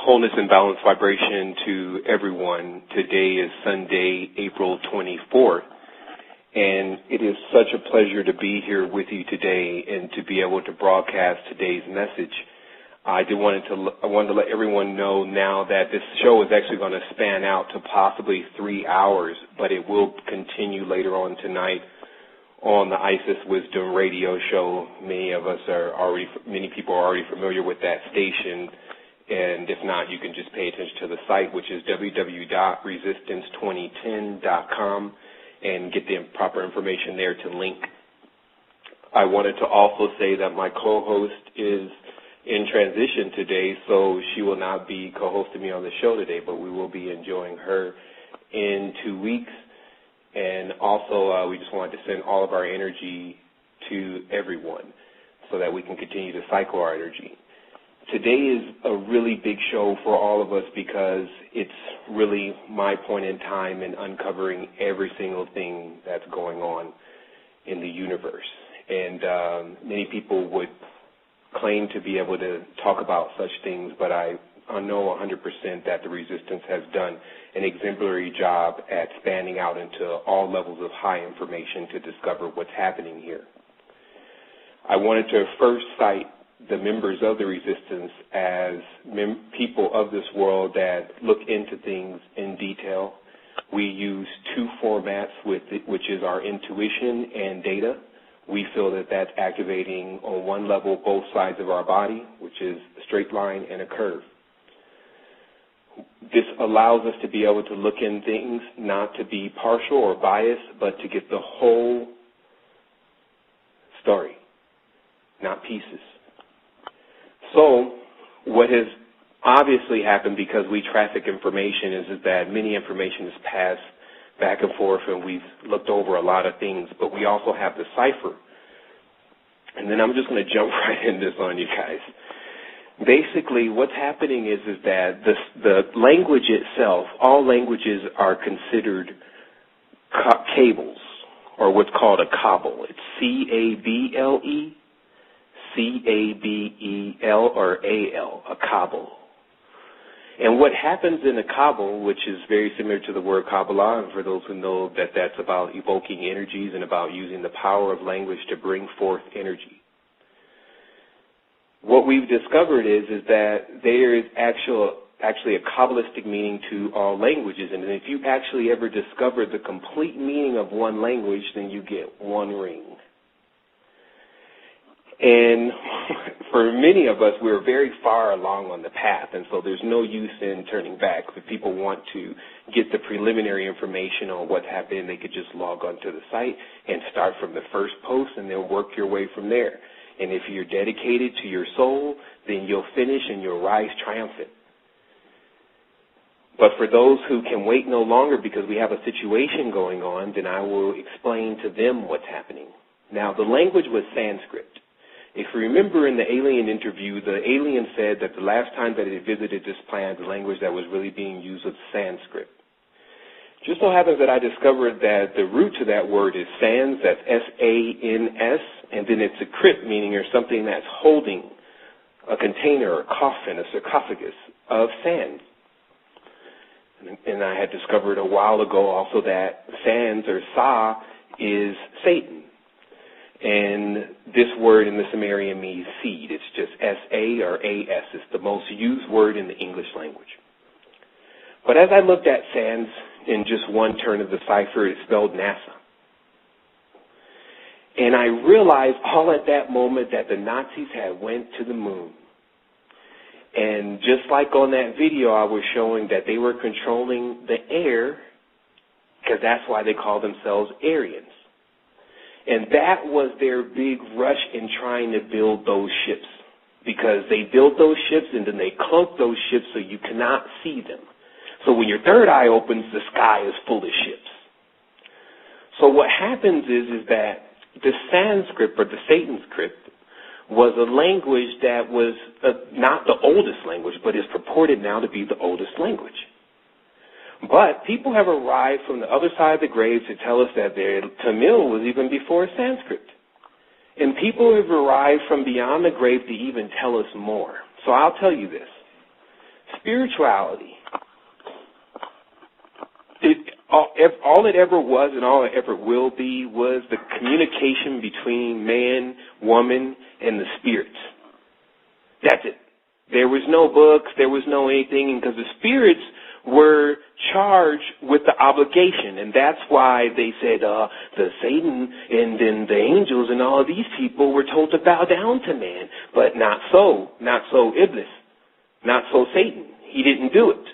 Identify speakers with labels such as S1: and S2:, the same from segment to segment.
S1: Wholeness and balanced vibration to everyone. Today is Sunday, April 24th, and it is such a pleasure to be here with you today and to be able to broadcast today's message. I wanted to let everyone know now that this show is actually going to span out to possibly 3 hours, but it will continue later on tonight on the Isis Wisdom radio show. Many people are already familiar with that station. And if not, you can just pay attention to the site, which is www.resistance2010.com, and get the proper information there to link. I wanted to also say that my co-host is in transition today, so she will not be co-hosting me on the show today, but we will be enjoying her in 2 weeks. And also, we just wanted to send all of our energy to everyone so that we can continue to cycle our energy. Today is a really big show for all of us because it's really my point in time in uncovering every single thing that's going on in the universe. And many people would claim to be able to talk about such things, but I know 100% that the resistance has done an exemplary job at spanning out into all levels of high information to discover what's happening here. I wanted to first cite the members of the resistance as people of this world that look into things in detail. We use two formats, which is our intuition and data. We feel that that's activating on one level both sides of our body, which is a straight line and a curve. This allows us to be able to look in things, not to be partial or biased, but to get the whole story, not pieces. So what has obviously happened, because we traffic information, is that many information is passed back and forth, and we've looked over a lot of things, but we also have the cipher. And then I'm just going to jump right in this on you guys. Basically, what's happening is that the language itself, all languages are considered cables, or what's called a cabal. It's C-A-B-L-E. C-A-B-E-L or A-L, a cabal. And what happens in a cabal, which is very similar to the word Kabbalah, and for those who know that that's about evoking energies and about using the power of language to bring forth energy. What we've discovered is that there is actually a Kabbalistic meaning to all languages, and if you actually ever discover the complete meaning of one language, then you get one ring. And for many of us, we're very far along on the path, and so there's no use in turning back. If people want to get the preliminary information on what's happening, they could just log onto the site and start from the first post, and they'll work your way from there. And if you're dedicated to your soul, then you'll finish and you'll rise triumphant. But for those who can wait no longer because we have a situation going on, then I will explain to them what's happening. Now, the language was Sanskrit. If you remember in the alien interview, the alien said that the last time that he visited this planet, the language that was really being used was Sanskrit. Just so happens that I discovered that the root to that word is sans, that's S-A-N-S, and then it's a crypt, meaning there's something that's holding a container, a coffin, a sarcophagus of sand. And I had discovered a while ago also that sans or Sa is Satan. And this word in the Sumerian means seed. It's just S-A or A-S. It's the most used word in the English language. But as I looked at sans in just one turn of the cipher, it spelled NASA. And I realized all at that moment that the Nazis had went to the moon. And just like on that video, I was showing that they were controlling the air, because that's why they call themselves Aryans. And that was their big rush in trying to build those ships, because they built those ships and then they cloaked those ships so you cannot see them. So when your third eye opens, the sky is full of ships. So what happens is that the Sanskrit, or the Satan script, was a language that was not the oldest language, but is purported now to be the oldest language. But people have arrived from the other side of the grave to tell us that Tamil was even before Sanskrit. And people have arrived from beyond the grave to even tell us more. So I'll tell you this. spirituality, all it ever was and all it ever will be was the communication between man, woman, and the spirits. That's it. There was no books, there was no anything, because the spirits were charged with the obligation, and that's why they said the Satan and then the angels and all of these people were told to bow down to man, but not so Iblis, not so Satan. He didn't do it.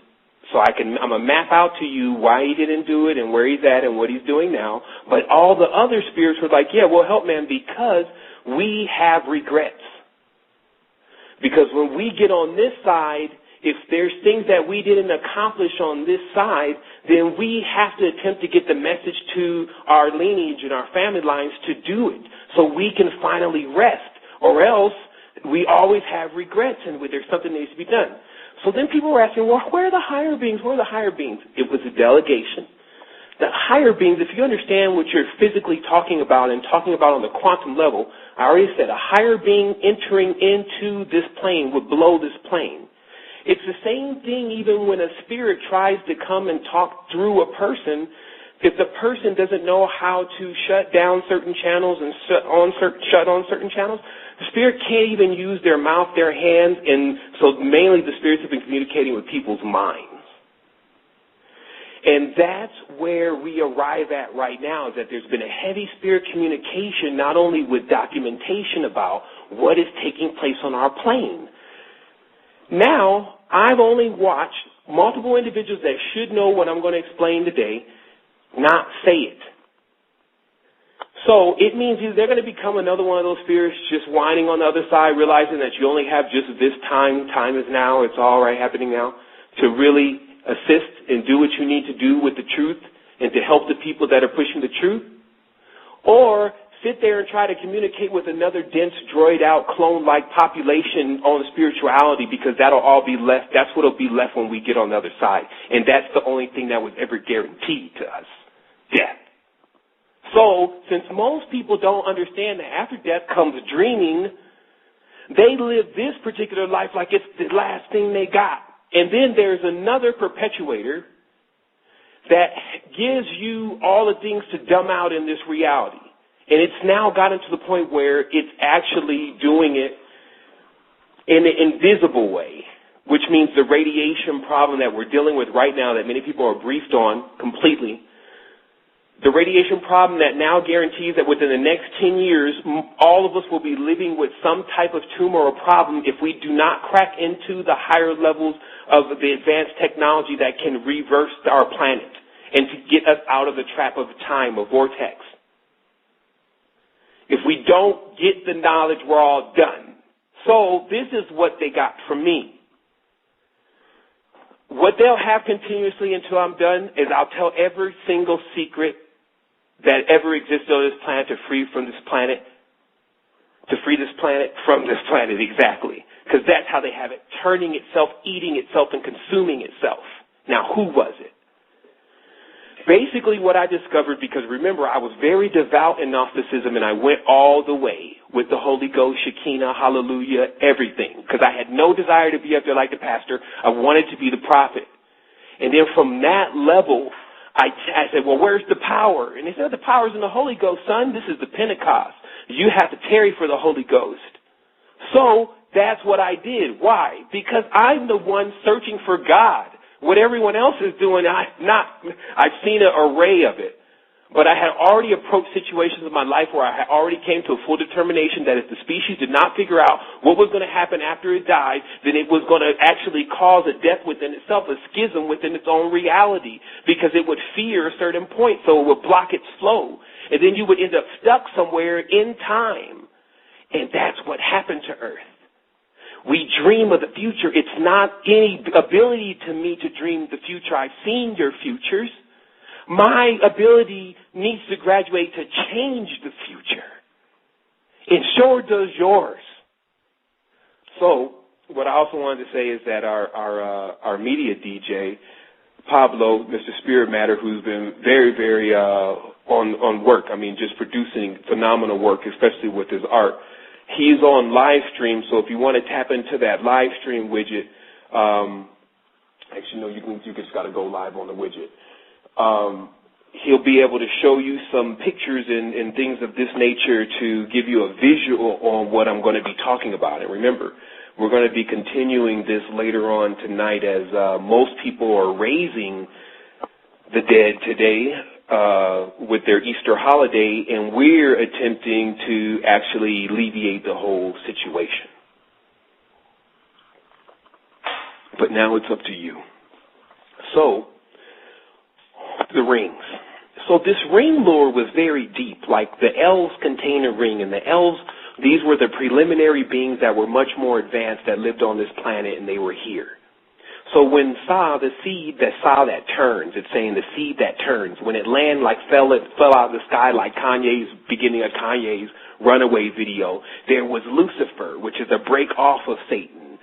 S1: So I'm going to map out to you why he didn't do it and where he's at and what he's doing now. But all the other spirits were like, yeah, we'll help man because we have regrets. Because when we get on this side, if there's things that we didn't accomplish on this side, then we have to attempt to get the message to our lineage and our family lines to do it so we can finally rest. Or else we always have regrets and there's something that needs to be done. So then people were asking, well, where are the higher beings? Where are the higher beings? It was a delegation. The higher beings, if you understand what you're physically talking about and talking about on the quantum level, I already said a higher being entering into this plane would blow this plane. It's the same thing even when a spirit tries to come and talk through a person. If the person doesn't know how to shut down certain channels and shut on certain channels, the spirit can't even use their mouth, their hands, and so mainly the spirits have been communicating with people's minds. And that's where we arrive at right now, is that there's been a heavy spirit communication, not only with documentation about what is taking place on our plane. Now, I've only watched multiple individuals that should know what I'm going to explain today not say it. So it means either they're going to become another one of those spirits just whining on the other side, realizing that you only have just this time is now, it's all right happening now, to really assist and do what you need to do with the truth and to help the people that are pushing the truth, or sit there and try to communicate with another dense, droid-out, clone-like population on spirituality, because that'll all be left. That's what'll be left when we get on the other side. And that's the only thing that was ever guaranteed to us, death. So, since most people don't understand that after death comes dreaming, they live this particular life like it's the last thing they got. And then there's another perpetuator that gives you all the things to dumb out in this reality. And it's now gotten to the point where it's actually doing it in an invisible way, which means the radiation problem that we're dealing with right now that many people are briefed on completely, the radiation problem that now guarantees that within the next 10 years, all of us will be living with some type of tumor or problem if we do not crack into the higher levels of the advanced technology that can reverse our planet and to get us out of the trap of time, a vortex. If we don't get the knowledge, we're all done. So this is what they got from me. What they'll have continuously until I'm done is I'll tell every single secret that ever existed on this planet to free this planet from this planet, exactly. Because that's how they have it, turning itself, eating itself, and consuming itself. Now, who was it? Basically what I discovered, because remember, I was very devout in Gnosticism, and I went all the way with the Holy Ghost, Shekinah, hallelujah, everything, because I had no desire to be up there like the pastor. I wanted to be the prophet. And then from that level, I said, well, where's the power? And they said, the power's in the Holy Ghost, son. This is the Pentecost. You have to tarry for the Holy Ghost. So that's what I did. Why? Because I'm the one searching for God. What everyone else is doing, I've seen an array of it. But I had already approached situations in my life where I had already came to a full determination that if the species did not figure out what was going to happen after it died, then it was going to actually cause a death within itself, a schism within its own reality, because it would fear a certain point, so it would block its flow. And then you would end up stuck somewhere in time. And that's what happened to Earth. We dream of the future. It's not any ability to me to dream the future. I've seen your futures. My ability needs to graduate to change the future. And sure does yours. So, what I also wanted to say is that our media DJ, Pablo, Mr. Spirit Matter, who's been very, very on work. I mean, just producing phenomenal work, especially with his art. He's on live stream, so if you want to tap into that live stream widget, Actually, no, you just got to go live on the widget. He'll be able to show you some pictures and things of this nature to give you a visual on what I'm going to be talking about. And remember, we're going to be continuing this later on tonight as most people are raising the dead today with their Easter holiday, and we're attempting to actually alleviate the whole situation. But now it's up to you. So, the rings. So this ring lore was very deep. Like the elves contain a ring, and the elves, these were the preliminary beings that were much more advanced that lived on this planet, and they were here. So when the seed that turns, it's saying the seed that turns, when it fell out of the sky like beginning of Kanye's Runaway video, there was Lucifer, which is a break off of Satan,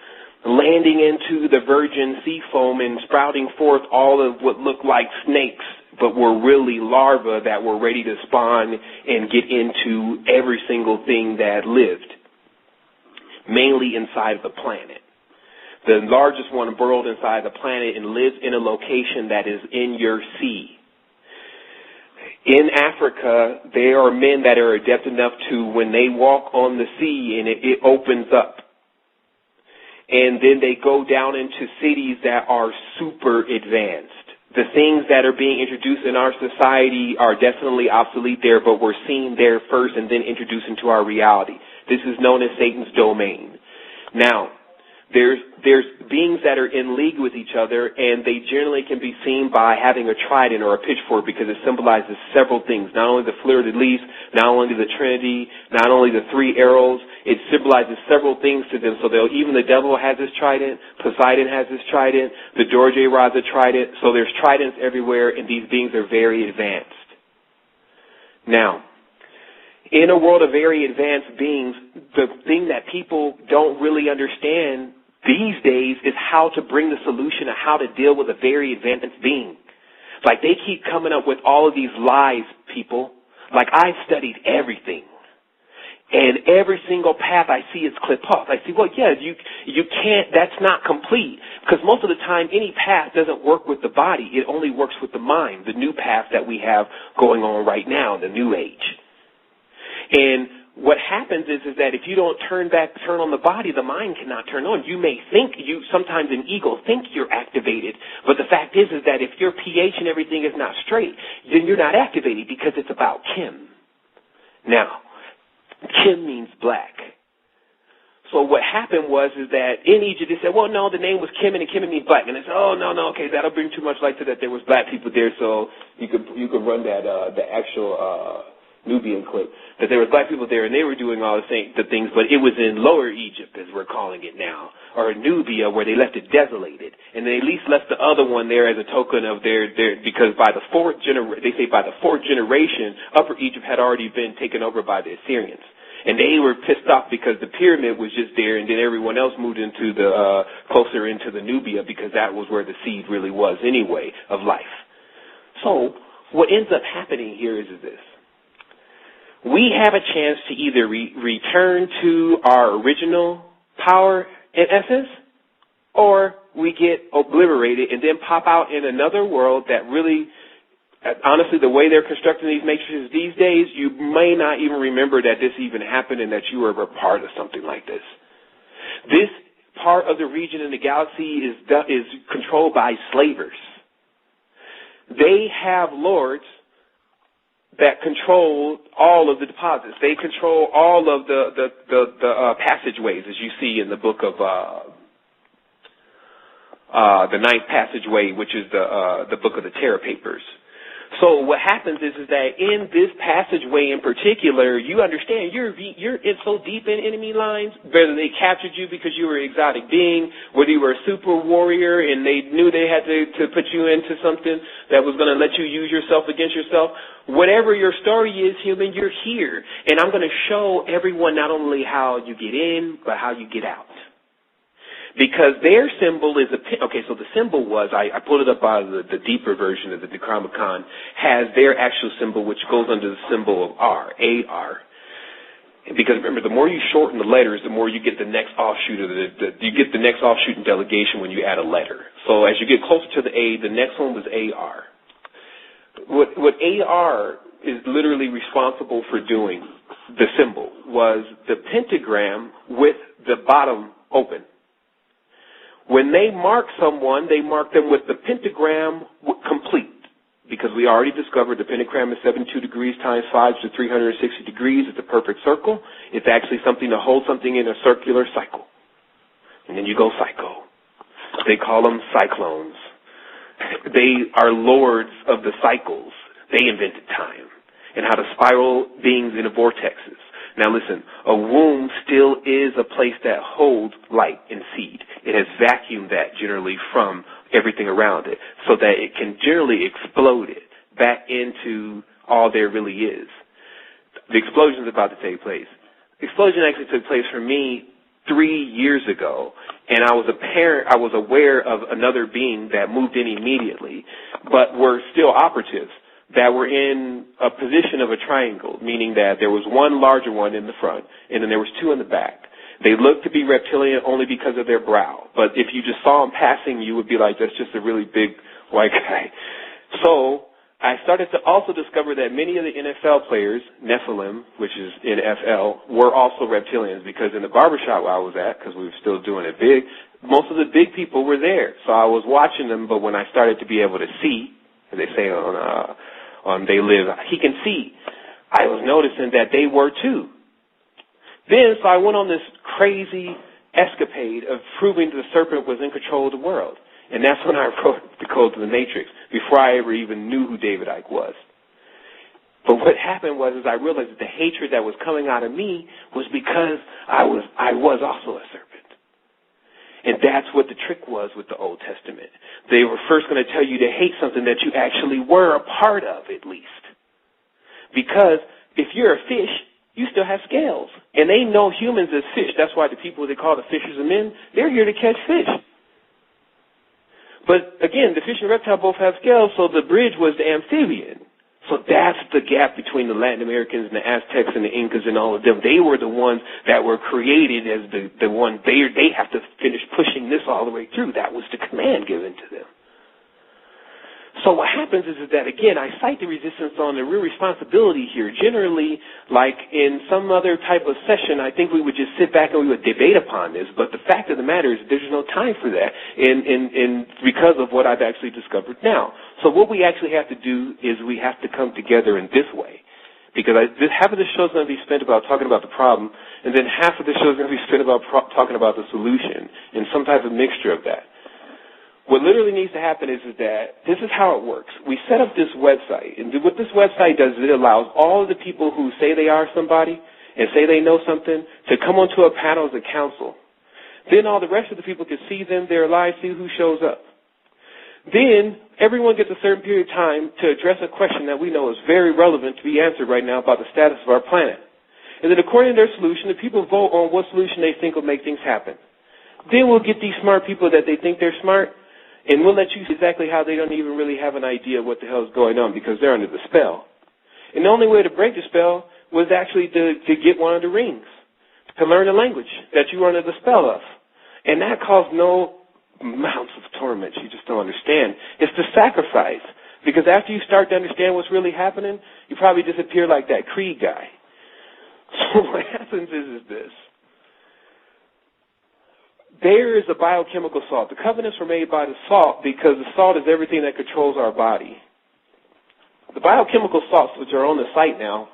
S1: landing into the virgin sea foam and sprouting forth all of what looked like snakes, but were really larvae that were ready to spawn and get into every single thing that lived, mainly inside of the planet. The largest one burrowed inside the planet and lives in a location that is in your sea. In Africa, there are men that are adept enough to, when they walk on the sea and it opens up, and then they go down into cities that are super advanced. The things that are being introduced in our society are definitely obsolete there, but we're seen there first and then introduced into our reality. This is known as Satan's domain. Now, there's beings that are in league with each other, and they generally can be seen by having a trident or a pitchfork because it symbolizes several things. Not only the fleur-de-lis, not only the Trinity, not only the three arrows, it symbolizes several things to them. So even the devil has his trident, Poseidon has his trident, the Dorje rod's a trident. So there's tridents everywhere, and these beings are very advanced. Now, in a world of very advanced beings, the thing that people don't really understand these days is how to bring the solution of how to deal with a very advanced being. Like, they keep coming up with all of these lies, people. Like, I've studied everything. And every single path I see is clip off. I see, well, yeah, you can't, that's not complete. Because most of the time, any path doesn't work with the body. It only works with the mind, the new path that we have going on right now, the new age. And what happens is that if you don't turn on the body, the mind cannot turn on. You may think sometimes an ego think you're activated, but the fact is that if your pH and everything is not straight, then you're not activated because it's about Kim. Now, Kim means black. So what happened was that in Egypt they said, well, no, the name was Kim and Kim means black. And they said, oh, no, okay, that'll bring too much light to that there was black people there, so you could run that the actual Nubian clip, that there was black people there and they were doing all the things, but it was in Lower Egypt, as we're calling it now, or Nubia, where they left it desolated, and they at least left the other one there as a token of their because by the fourth generation, Upper Egypt had already been taken over by the Assyrians. And they were pissed off because the pyramid was just there, and then everyone else moved into closer into the Nubia because that was where the seed really was anyway of life. So what ends up happening here is this. We have a chance to either return to our original power and essence, or we get obliterated and then pop out in another world that really, honestly, the way they're constructing these matrices these days, you may not even remember that this even happened and that you were a part of something like this. This part of the region in the galaxy is controlled by slavers. They have lords that control all of the deposits. They control all of the passageways, as you see in the book of the ninth passageway, which is the book of the Terra Papers. So what happens is that in this passageway in particular, you understand you're in so deep in enemy lines, whether they captured you because you were an exotic being, whether you were a super warrior and they knew they had to put you into something that was going to let you use yourself against yourself. Whatever your story is, human, you're here. And I'm going to show everyone not only how you get in, but how you get out. Because their symbol is so the symbol was, I pulled it up by the deeper version of the Necronomicon, has their actual symbol, which goes under the symbol of R, A-R. Because remember, the more you shorten the letters, the more you get the next offshoot of you get the next offshoot in delegation when you add a letter. So as you get closer to the A, the next one was AR. What AR is literally responsible for doing, the symbol, was the pentagram with the bottom open. When they mark someone, they mark them with the pentagram complete. Because we already discovered the pentagram is 72 degrees times 5 to 360 degrees. It's a perfect circle. It's actually something to hold something in a circular cycle. And then you go psycho. They call them cyclones. They are lords of the cycles. They invented time and how to spiral beings into vortexes. Now listen, a womb still is a place that holds light and seed. It has vacuumed that generally from everything around it so that it can generally explode it back into all there really is. The explosion is about to take place. The explosion actually took place for me 3 years ago, and I was aware of another being that moved in immediately, but were still operatives that were in a position of a triangle, meaning that there was one larger one in the front, and then there was two in the back. They looked to be reptilian only because of their brow, but if you just saw them passing, you would be like, that's just a really big white guy. So I started to also discover that many of the NFL players, Nephilim, which is NFL, were also reptilians, because in the barbershop where I was at, because we were still doing it big, most of the big people were there. So I was watching them, but when I started to be able to see, as they say on They Live, he can see, I was noticing that they were too. Then, so I went on this crazy escapade of proving the serpent was in control of the world. And that's when I wrote The Code to the Matrix, before I ever even knew who David Icke was. But what happened was I realized that the hatred that was coming out of me was because I was also a serpent. And that's what the trick was with the Old Testament. They were first going to tell you to hate something that you actually were a part of, at least. Because if you're a fish, you still have scales. And they know humans as fish. That's why the people they call the fishers of men, they're here to catch fish. But again, the fish and reptile both have scales, so the bridge was the amphibian. So that's the gap between the Latin Americans and the Aztecs and the Incas and all of them. They were the ones that were created as the one, they have to finish pushing this all the way through. That was the command given to them. So what happens is that, again, I cite the resistance on the real responsibility here. Generally, like in some other type of session, I think we would just sit back and we would debate upon this. But the fact of the matter is there's no time for that because of what I've actually discovered now. So what we actually have to do is we have to come together in this way. Because half of the show is going to be spent about talking about the problem, and then half of the show is going to be spent about talking about the solution and some type of mixture of that. What literally needs to happen is that this is how it works. We set up this website, and what this website does is it allows all of the people who say they are somebody and say they know something to come onto a panel as a council. Then all the rest of the people can see them, they're alive, see who shows up. Then everyone gets a certain period of time to address a question that we know is very relevant to be answered right now about the status of our planet. And then according to their solution, the people vote on what solution they think will make things happen. Then we'll get these smart people that they think they're smart, and we'll let you see exactly how they don't even really have an idea what the hell is going on because they're under the spell. And the only way to break the spell was actually to get one of the rings, to learn the language that you were under the spell of. And that caused no amounts of torment you just don't understand. It's the sacrifice. Because after you start to understand what's really happening, you probably disappear like that Creed guy. So what happens is this. There is a biochemical salt. The covenants were made by the salt because the salt is everything that controls our body. The biochemical salts, which are on the site now,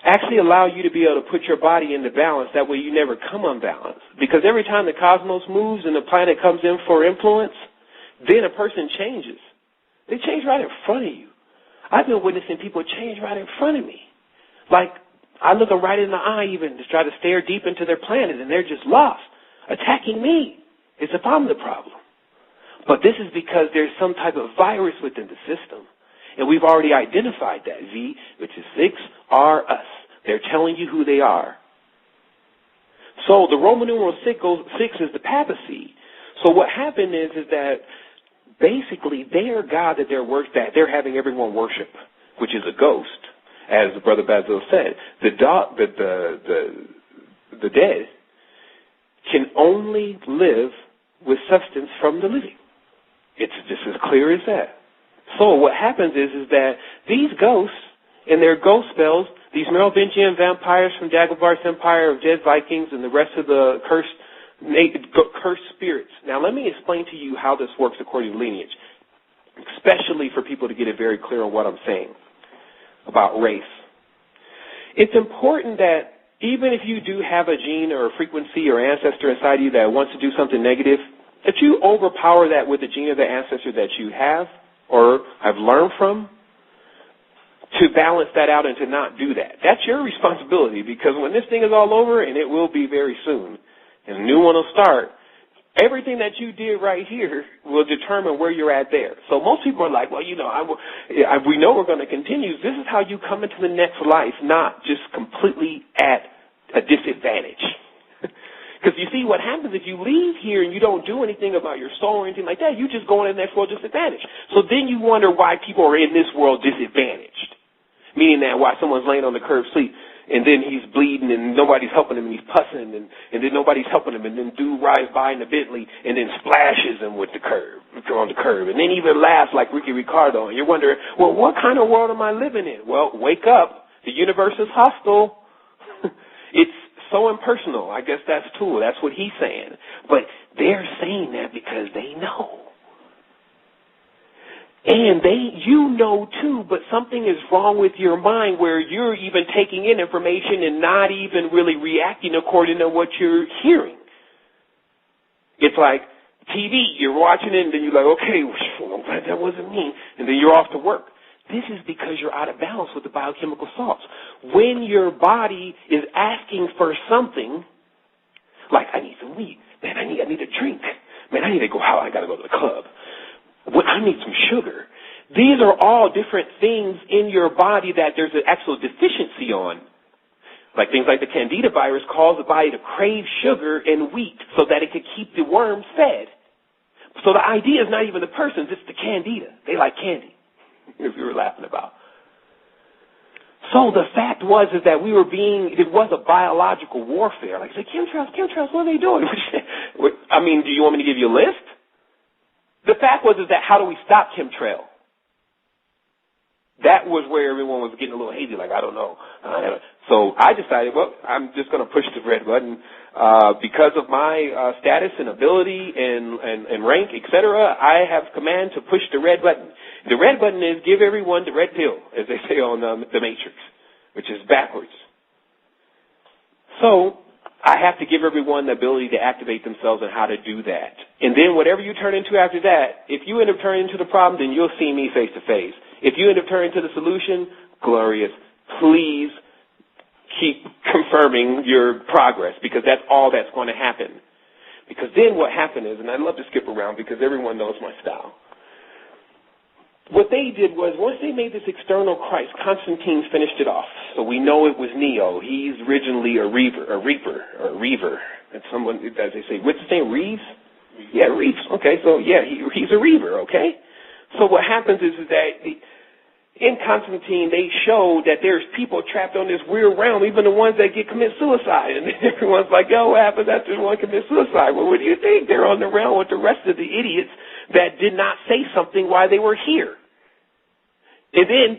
S1: actually allow you to be able to put your body into balance. That way you never come unbalanced. Because every time the cosmos moves and the planet comes in for influence, then a person changes. They change right in front of you. I've been witnessing people change right in front of me. Like, I look them right in the eye even to try to stare deep into their planet, and they're just lost. Attacking me as if I'm the problem. But this is because there's some type of virus within the system. And we've already identified that. V, which is 6, are us. They're telling you who they are. So the Roman numeral 6 is the papacy. So what happened is that basically their God that they're having everyone worship, which is a ghost, as Brother Basil said. the dead, can only live with substance from the living. It's just as clear as that. So what happens is that these ghosts and their ghost spells, these Merovingian vampires from Dagobah's Empire of Dead Vikings and the rest of the cursed spirits. Now let me explain to you how this works according to Lineage, especially for people to get it very clear on what I'm saying about race. It's important that even if you do have a gene or a frequency or ancestor inside you that wants to do something negative, that you overpower that with the gene or the ancestor that you have or have learned from, to balance that out and to not do that. That's your responsibility, because when this thing is all over, and it will be very soon, and a new one will start, everything that you did right here will determine where you're at there. So most people are like, well, we know we're going to continue. This is how you come into the next life, not just completely at a disadvantage. Because you see, what happens if you leave here and you don't do anything about your soul or anything like that, you just go in the next world disadvantaged. So then you wonder why people are in this world disadvantaged. Meaning that why someone's laying on the curb sleep, and then he's bleeding and nobody's helping him, and he's pussing, and then nobody's helping him, and then dude rides by in the Bentley and then splashes him with the curb, on the curb, and then even laughs like Ricky Ricardo, and you're wondering, well, what kind of world am I living in? Well, wake up. The universe is hostile. It's so impersonal. I guess that's true. That's what he's saying. But they're saying that because they know. And you know too, but something is wrong with your mind where you're even taking in information and not even really reacting according to what you're hearing. It's like TV, you're watching it and then you're like, okay, well, I'm glad that wasn't me. And then you're off to work. This is because you're out of balance with the biochemical salts. When your body is asking for something, like I need some weed, man, I need a drink, man, I need to go out, I got to go to the club. I need some sugar. These are all different things in your body that there's an actual deficiency on. Like things like the candida virus cause the body to crave sugar and wheat so that it could keep the worms fed. So the idea is not even the persons, it's the candida. They like candy, if you were laughing about. So the fact was is that it was a biological warfare. Like, say, chemtrails, what are they doing? I mean, do you want me to give you a list? The fact was is that how do we stop chemtrail? That was where everyone was getting a little hazy, like, I don't know. So I decided, well, I'm just going to push the red button. Because of my status and ability and rank, etc., I have command to push the red button. The red button is give everyone the red pill, as they say on the Matrix, which is backwards. So I have to give everyone the ability to activate themselves and how to do that. And then whatever you turn into after that, if you end up turning into the problem, then you'll see me face to face. If you end up turning into the solution, glorious. Please keep confirming your progress, because that's all that's going to happen. Because then what happened is, and I love to skip around because everyone knows my style. What they did was, once they made this external Christ, Constantine finished it off. So we know it was Neo. He's originally a reaver. That's someone, as they say, what's his name, Reeves? Yeah, Reeves. Okay, so yeah, he's a reaver, okay? So what happens is that in Constantine, they show that there's people trapped on this weird realm, even the ones that commit suicide. And everyone's like, yo, what happens after one commits suicide? Well, what do you think? They're on the realm with the rest of the idiots that did not say something while they were here. And then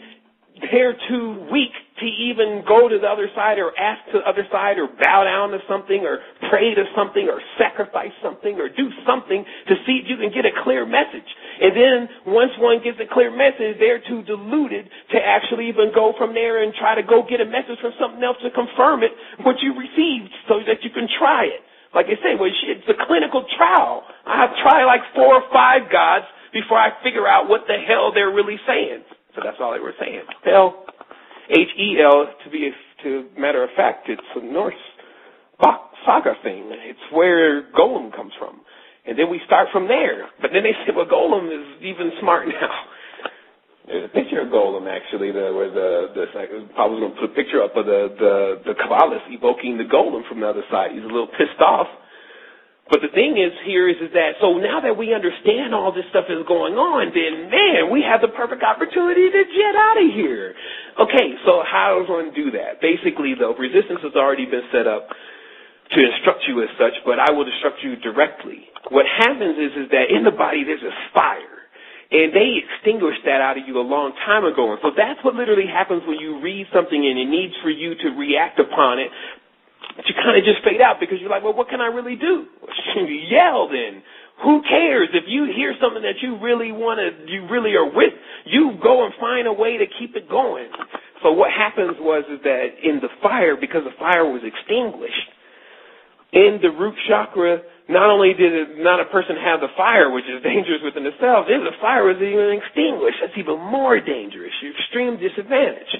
S1: they're too weak to even go to the other side or ask to the other side or bow down to something or pray to something or sacrifice something or do something to see if you can get a clear message. And then once one gets a clear message, they're too deluded to actually even go from there and try to go get a message from something else to confirm it, what you received, so that you can try it. Like I say, well, it's a clinical trial. I have tried like 4 or 5 gods before I figure out what the hell they're really saying. So that's all they were saying. Hell, H-E-L, to matter of fact, it's a Norse saga thing. It's where golem comes from. And then we start from there. But then they said, well, golem is even smart now. There's a picture of golem, actually, where I was going to put a picture up of the Kabbalist evoking the golem from the other side. He's a little pissed off. But the thing is that, so now that we understand all this stuff is going on, then, man, we have the perfect opportunity to jet out of here. Okay, so how is one to do that? Basically, the resistance has already been set up. to instruct you as such, but I will instruct you directly. What happens is that in the body there's this fire, and they extinguished that out of you a long time ago. And so that's what literally happens when you read something and it needs for you to react upon it. But you kind of just fade out because you're like, well, what can I really do? You yell then. Who cares? If you hear something that you really you really are with, you go and find a way to keep it going. So what happens is that in the fire, because the fire was extinguished, in the root chakra, not only did not a person have the fire, which is dangerous within itself, if the fire was even extinguished, that's even more dangerous, extreme disadvantage.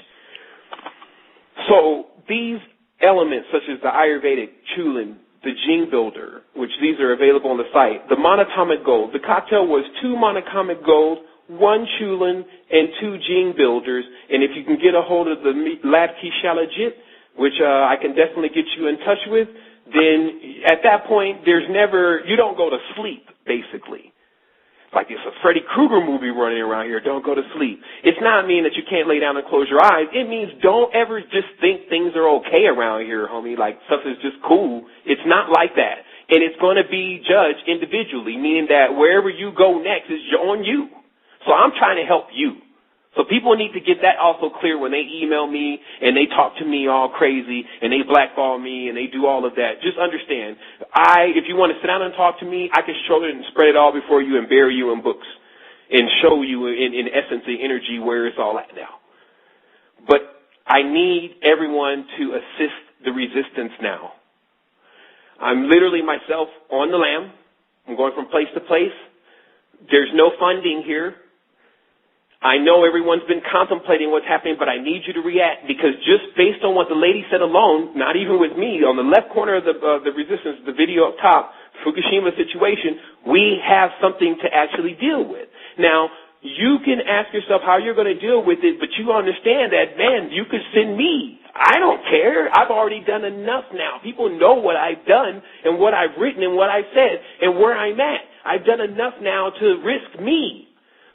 S1: So these elements, such as the Ayurvedic chulin, the Jing Builder, which these are available on the site, the monatomic gold. The cocktail was 2 monatomic gold, 1 chulin, and 2 Jing Builders. And if you can get a hold of the Labki Shalajit, which I can definitely get you in touch with, then at that point, you don't go to sleep, basically. Like it's a Freddy Krueger movie running around here. Don't go to sleep. It's not mean that you can't lay down and close your eyes. It means don't ever just think things are okay around here, homie. Like stuff is just cool. It's not like that. And it's going to be judged individually, meaning that wherever you go next is on you. So I'm trying to help you. So people need to get that also clear when they email me and they talk to me all crazy and they blackball me and they do all of that. Just understand, if you want to sit down and talk to me, I can show it and spread it all before you and bury you in books and show you in essence the energy where it's all at now. But I need everyone to assist the resistance now. I'm literally myself on the lam. I'm going from place to place. There's no funding here. I know everyone's been contemplating what's happening, but I need you to react because just based on what the lady said alone, not even with me, on the left corner of the resistance, the video up top, Fukushima situation, we have something to actually deal with. Now, you can ask yourself how you're going to deal with it, but you understand that, man, you could send me. I don't care. I've already done enough now. People know what I've done and what I've written and what I've said and where I'm at. I've done enough now to risk me.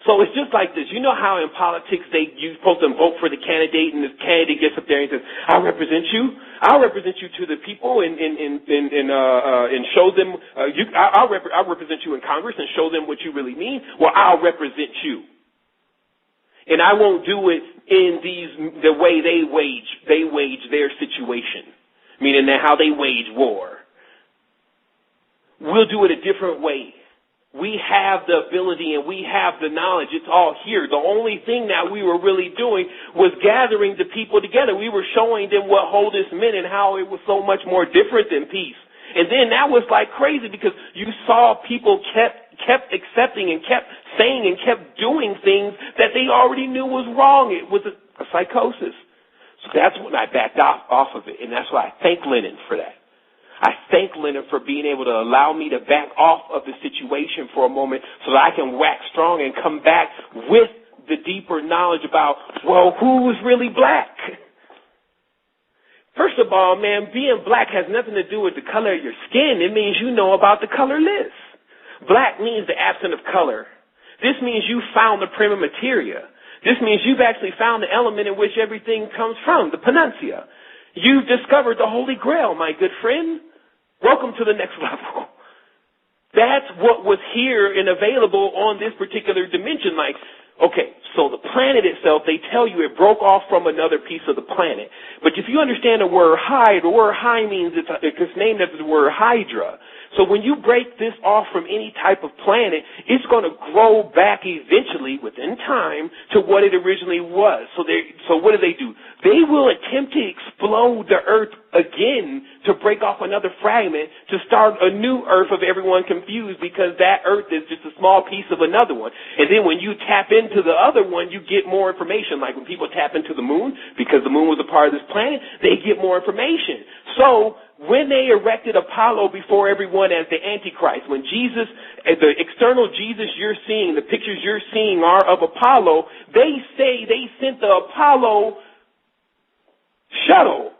S1: So it's just like this. You know how in politics you're supposed to vote for the candidate, and the candidate gets up there and says, "I'll represent you. I'll represent you to the people and show them. I'll represent you in Congress and show them what you really mean. Well, I'll represent you, and I won't do it in the way they wage their situation, meaning that how they wage war. We'll do it a different way." We have the ability and we have the knowledge. It's all here. The only thing that we were really doing was gathering the people together. We were showing them what wholeness meant and how it was so much more different than peace. And then that was like crazy because you saw people kept accepting and kept saying and kept doing things that they already knew was wrong. It was a psychosis. So that's when I backed off of it. And that's why I thank Lennon for that. I thank Leonard for being able to allow me to back off of the situation for a moment so that I can wax strong and come back with the deeper knowledge about, well, who's really black? First of all, man, being black has nothing to do with the color of your skin. It means you know about the colorless. Black means the absence of color. This means you found the Prima materia. This means you've actually found the element in which everything comes from, the panacea. You've discovered the Holy Grail, my good friend. Welcome to the next level. That's what was here and available on this particular dimension. Like, okay, so the planet itself, they tell you it broke off from another piece of the planet. But if you understand the word high, the word high means it's named after the word Hydra. So when you break this off from any type of planet, it's going to grow back eventually within time to what it originally was. So what do? They will attempt to explode the earth again to break off another fragment to start a new earth of everyone confused because that earth is just a small piece of another one. And then when you tap into the other one, you get more information. Like when people tap into the moon, because the moon was a part of this planet, they get more information. So when they erected Apollo before everyone as the Antichrist, when Jesus, the external Jesus you're seeing, the pictures you're seeing are of Apollo, they say they sent the Apollo shuttle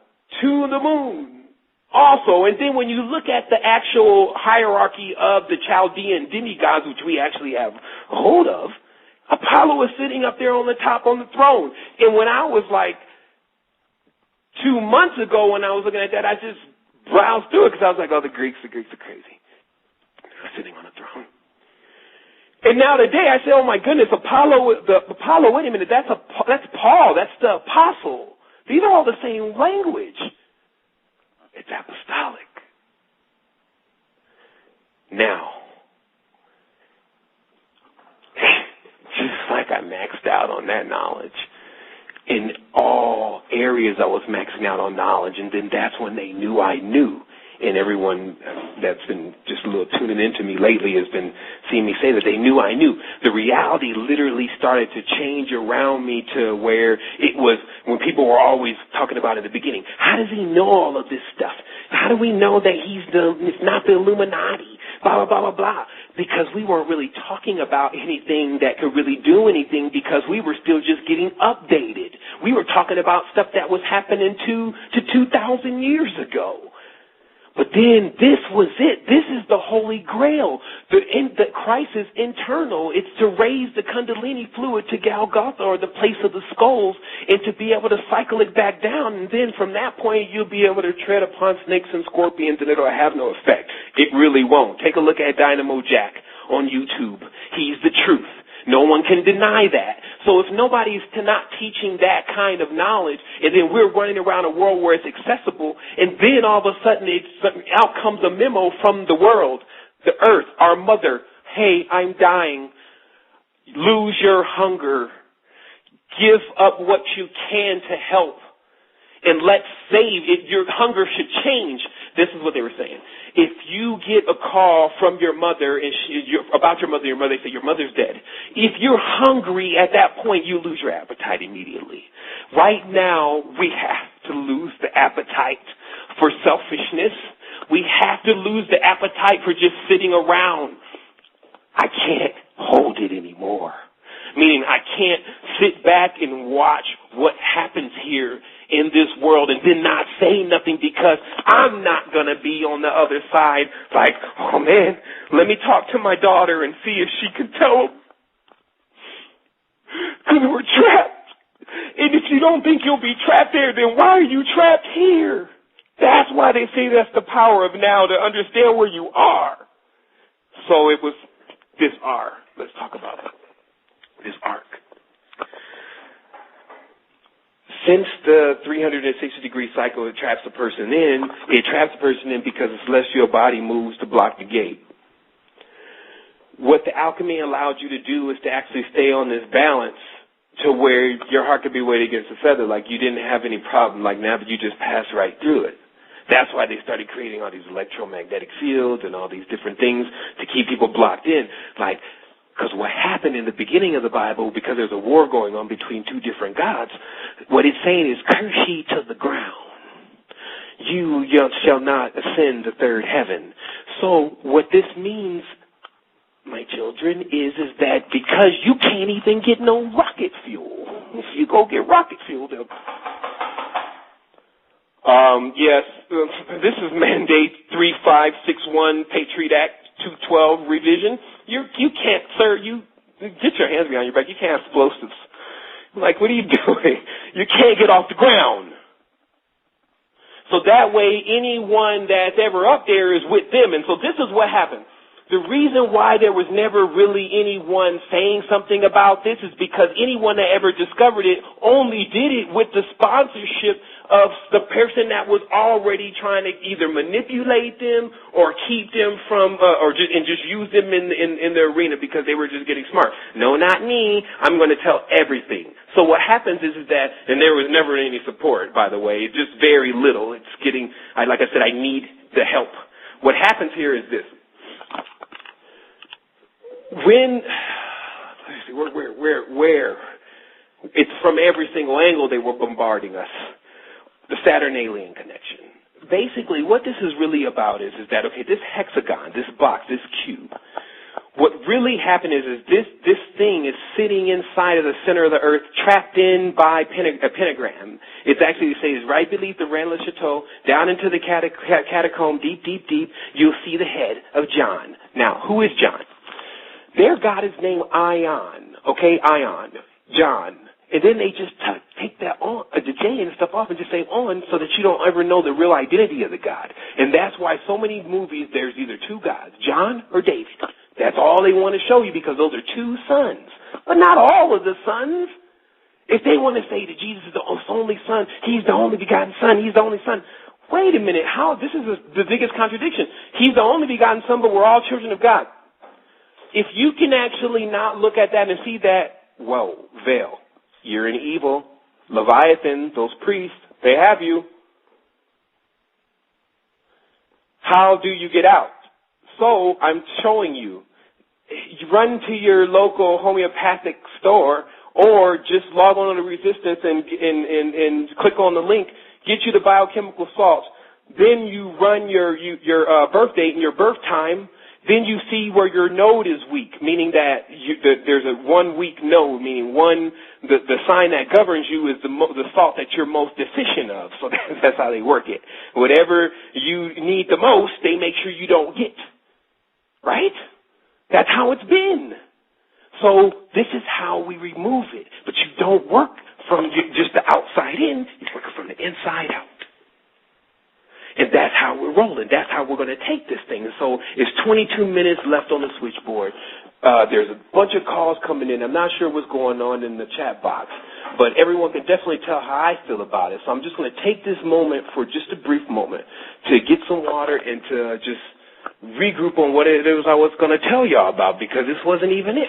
S1: to the moon also. And then when you look at the actual hierarchy of the Chaldean demigods, which we actually have hold of, Apollo is sitting up there on the top on the throne. And when I was like 2 months ago when I was looking at that, I just browse through it because I was like, oh, the Greeks are crazy. They're sitting on a throne. And now today I say, oh my goodness, Apollo, wait a minute, that's Paul, that's the apostle. These are all the same language. It's apostolic. Now, just like I maxed out on that knowledge, in all areas I was maxing out on knowledge, and then that's when they knew I knew. And everyone that's been just a little tuning into me lately has been seeing me say that they knew I knew. The reality literally started to change around me to where it was when people were always talking about in the beginning, how does he know all of this stuff? How do we know that it's not the Illuminati? Blah, blah, blah, blah, blah. Because we weren't really talking about anything that could really do anything because we were still just getting updated. We were talking about stuff that was happening to 2,000 years ago. But then this was it. This is the Holy Grail. The Christ is internal. It's to raise the kundalini fluid to Golgotha, or the place of the skulls, and to be able to cycle it back down. And then from that point, you'll be able to tread upon snakes and scorpions, and it'll have no effect. It really won't. Take a look at Dynamo Jack on YouTube. He's the truth. No one can deny that. So if nobody's not teaching that kind of knowledge, and then we're running around a world where it's accessible, and then all of a sudden out comes a memo from the world, the earth, our mother, hey, I'm dying, lose your hunger, give up what you can to help, and let's save it. Your hunger should change. This is what they were saying. If you get a call from your mother and about your mother say your mother's dead. If you're hungry at that point, you lose your appetite immediately. Right now, we have to lose the appetite for selfishness. We have to lose the appetite for just sitting around. I can't hold it anymore. Meaning I can't sit back and watch what happens here in this world and then not say nothing because I'm not going to be on the other side like, oh man, let me talk to my daughter and see if she can tell them. Because we're trapped. And if you don't think you'll be trapped there, then why are you trapped here? That's why they say that's the power of now, to understand where you are. So it was this R. Let's talk about it. This arc. Since the 360-degree cycle it traps the person in, it traps the person in because the celestial body moves to block the gate. What the alchemy allowed you to do is to actually stay on this balance to where your heart could be weighed against a feather, like you didn't have any problem, like now that you just pass right through it. That's why they started creating all these electromagnetic fields and all these different things to keep people blocked in. Because what happened in the beginning of the Bible, because there's a war going on between two different gods, what it's saying is, curse ye to the ground. You shall not ascend the third heaven. So what this means, my children, is that because you can't even get no rocket fuel. If you go get rocket fuel, they'll... Yes, this is Mandate 3561, Patriot Act 212 revision. You can't, sir, get your hands behind your back. You can't have explosives. Like, what are you doing? You can't get off the ground. So that way, anyone that's ever up there is with them. And so this is what happened. The reason why there was never really anyone saying something about this is because anyone that ever discovered it only did it with the sponsorship of the person that was already trying to either manipulate them or keep them from, and just use them in the arena because they were just getting smart. No, not me. I'm going to tell everything. So what happens is that, and there was never any support, by the way, just very little. It's getting, like I said, I need the help. What happens here is this. When, where, it's from every single angle they were bombarding us. The Saturn alien connection. Basically, what this is really about is that, okay, this hexagon, this box, this cube, what really happened is this thing is sitting inside of the center of the earth, trapped in by a pentagram. It's actually, it says, right beneath the Rennes Chateau, down into the catacomb, deep, deep, deep, you'll see the head of John. Now, who is John? Their god is named Ion, okay, Ion, John. And then they just take that on, the J and stuff off and just say on so that you don't ever know the real identity of the God. And that's why so many movies, there's either two gods, John or David. That's all they want to show you because those are two sons. But not all of the sons. If they want to say that Jesus is the only son, he's the only begotten son, he's the only son. Wait a minute, how? This is the biggest contradiction. He's the only begotten son, but we're all children of God. If you can actually not look at that and see that, whoa, veil, you're in evil. Leviathan, those priests, they have you. How do you get out? So I'm showing you. You run to your local homeopathic store or just log on to the Resistance and click on the link, get you the biochemical salts. Then you run your birth date and your birth time. Then you see where your node is weak, meaning that there's a 1 weak node, meaning the sign that governs you is the salt that you're most deficient of. So that's how they work it. Whatever you need the most, they make sure you don't get. Right? That's how it's been. So this is how we remove it. But you don't work from just the outside in. You work from the inside out. And that's how we're rolling. That's how we're going to take this thing. And so it's 22 minutes left on the switchboard. There's a bunch of calls coming in. I'm not sure what's going on in the chat box, but everyone can definitely tell how I feel about it. So I'm just going to take this moment for just a brief moment to get some water and to just regroup on what it is I was going to tell y'all about, because this wasn't even it.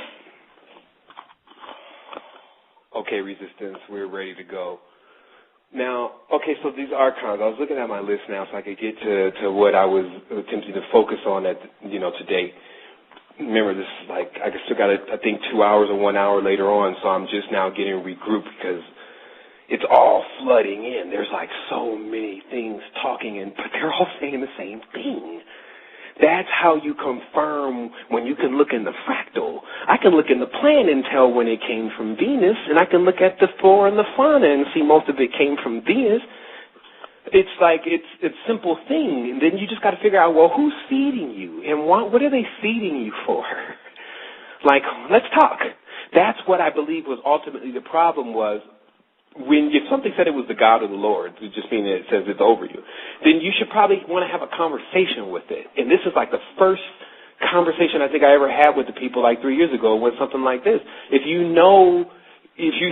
S1: Okay, Resistance, we're ready to go. Now, okay, so these archons, I was looking at my list now so I could get to what I was attempting to focus on today. Remember, this is like, I still got, I think, 2 hours or 1 hour later on, so I'm just now getting regrouped because it's all flooding in. There's like so many things talking, but they're all saying the same thing. That's how you confirm when you can look in the fractal. I can look in the plan and tell when it came from Venus, and I can look at the flora and the fauna and see most of it came from Venus. It's like, it's a simple thing. And then you just got to figure out, well, who's feeding you? And what are they feeding you for? Like, let's talk. That's what I believe was ultimately the problem was, if something said it was the God of the Lord, it just means it says it's over you, then you should probably want to have a conversation with it. And this is like the first conversation I think I ever had with the people like 3 years ago was something like this. If you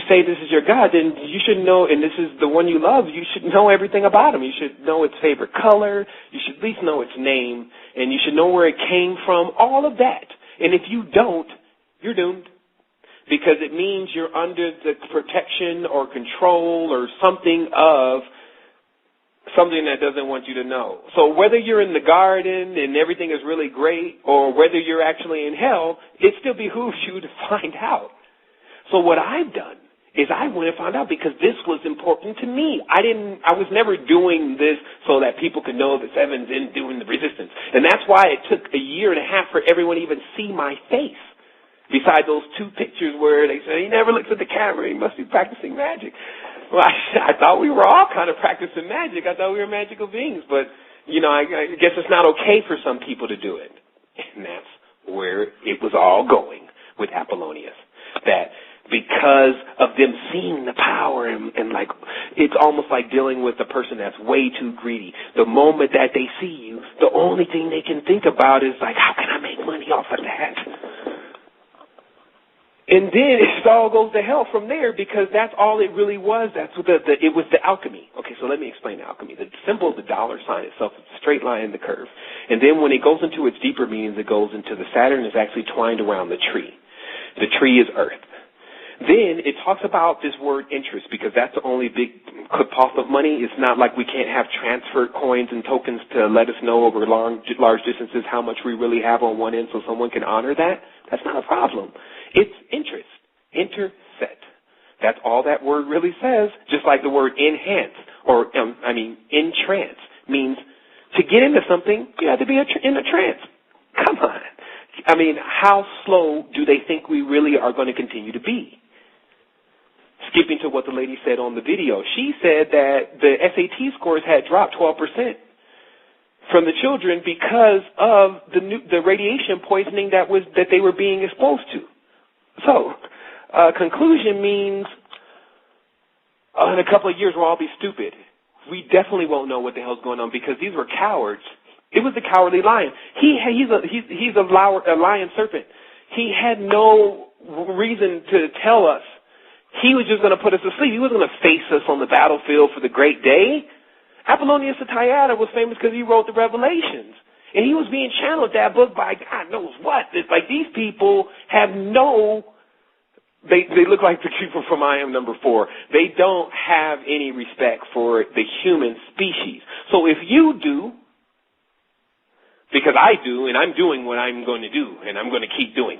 S1: say this is your God, then you should know, and this is the one you love, you should know everything about him. You should know its favorite color. You should at least know its name. And you should know where it came from, all of that. And if you don't, you're doomed. Because it means you're under the protection or control or something of something that doesn't want you to know. So whether you're in the garden and everything is really great or whether you're actually in hell, it still behooves you to find out. So what I've done is I went and found out because this was important to me. I was never doing this so that people could know that Sevan's in doing the Resistance. And that's why it took 1.5 years for everyone to even see my face. Besides those 2 pictures where they say, he never looks at the camera, he must be practicing magic. Well, I thought we were all kind of practicing magic. I thought we were magical beings. But, I guess it's not okay for some people to do it. And that's where it was all going with Apollonius. That because of them seeing the power and like, it's almost like dealing with a person that's way too greedy. The moment that they see you, the only thing they can think about is like, how can I make money off of that? And then it all goes to hell from there because that's all it really was. That's what it was the alchemy. Okay, so let me explain the alchemy. The symbol of the dollar sign itself is a straight line in the curve. And then when it goes into its deeper meanings, it goes into the Saturn is actually twined around the tree. The tree is Earth. Then it talks about this word interest because that's the only big cost of money. It's not like we can't have transfer coins and tokens to let us know over large distances how much we really have on one end so someone can honor that. That's not a problem. It's interest, interset. That's all that word really says, just like the word enhance or, entrance means to get into something, you have to be in a trance. Come on. How slow do they think we really are going to continue to be? Skipping to what the lady said on the video, she said that the SAT scores had dropped 12% from the children because of the radiation poisoning that they were being exposed to. So, conclusion means in a couple of years we'll all be stupid. We definitely won't know what the hell's going on because these were cowards. It was the cowardly lion. He's a lion serpent. He had no reason to tell us. He was just going to put us to sleep. He wasn't going to face us on the battlefield for the great day. Apollonius the Tiara was famous because he wrote the Revelations. And he was being channeled that book by God knows what. It's like these people have they look like the people from I Am Number 4. They don't have any respect for the human species. So if you do, because I do, and I'm doing what I'm going to do, and I'm going to keep doing.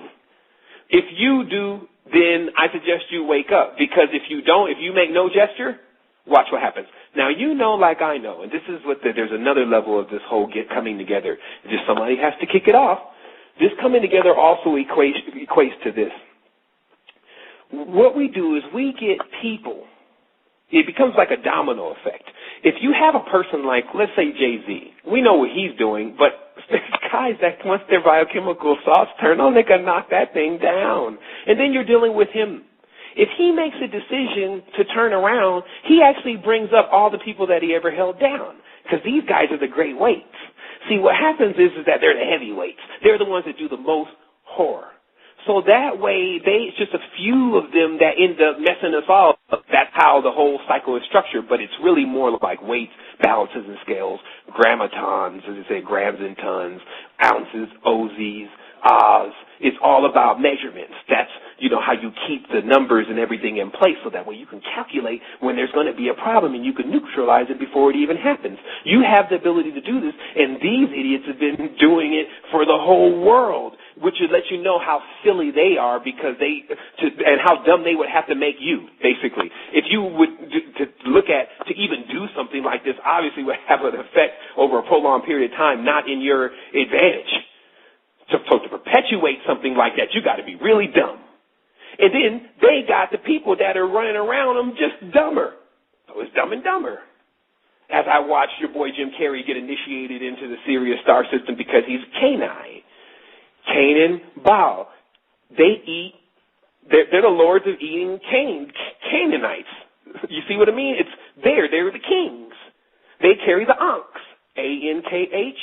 S1: If you do, then I suggest you wake up. Because if you don't, if you make no gesture, watch what happens. Now, you know like I know, and this is there's another level of this whole coming together. Just somebody has to kick it off. This coming together also equates to this. What we do is we get people. It becomes like a domino effect. If you have a person like, let's say Jay-Z, we know what he's doing, but there's guys that once their biochemical thoughts turn on, they can knock that thing down. And then you're dealing with him. If he makes a decision to turn around, he actually brings up all the people that he ever held down. Because these guys are the great weights. See, what happens is that they're the heavyweights. They're the ones that do the most horror. So that way, it's just a few of them that end up messing us all up. That's how the whole cycle is structured, but it's really more like weights, balances, and scales, grammatons, as they say, grams and tons, ounces, OZs, Oz. It's all about measurements. That's, how you keep the numbers and everything in place so that way you can calculate when there's going to be a problem and you can neutralize it before it even happens. You have the ability to do this, and these idiots have been doing it for the whole world, which would let you know how silly they are and how dumb they would have to make you, basically. If you would to even do something like this, obviously would have an effect over a prolonged period of time, not in your advantage. To perpetuate something like that, you got to be really dumb. And then they got the people that are running around them just dumber. So it's Dumb and Dumber. As I watched your boy Jim Carrey get initiated into the Sirius star system because he's Canine. Canaan, Baal. They're the lords of eating Canaanites. You see what I mean? They're the kings. They carry the Ankhs. A-N-K-H,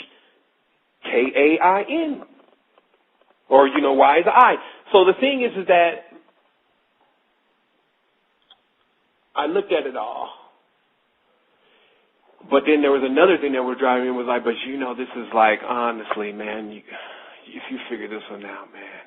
S1: K-A-I-N. Or, why is the I? So the thing is that I looked at it all. But then there was another thing that was driving me was like, but this is like, honestly, man, if you figure this one out, man,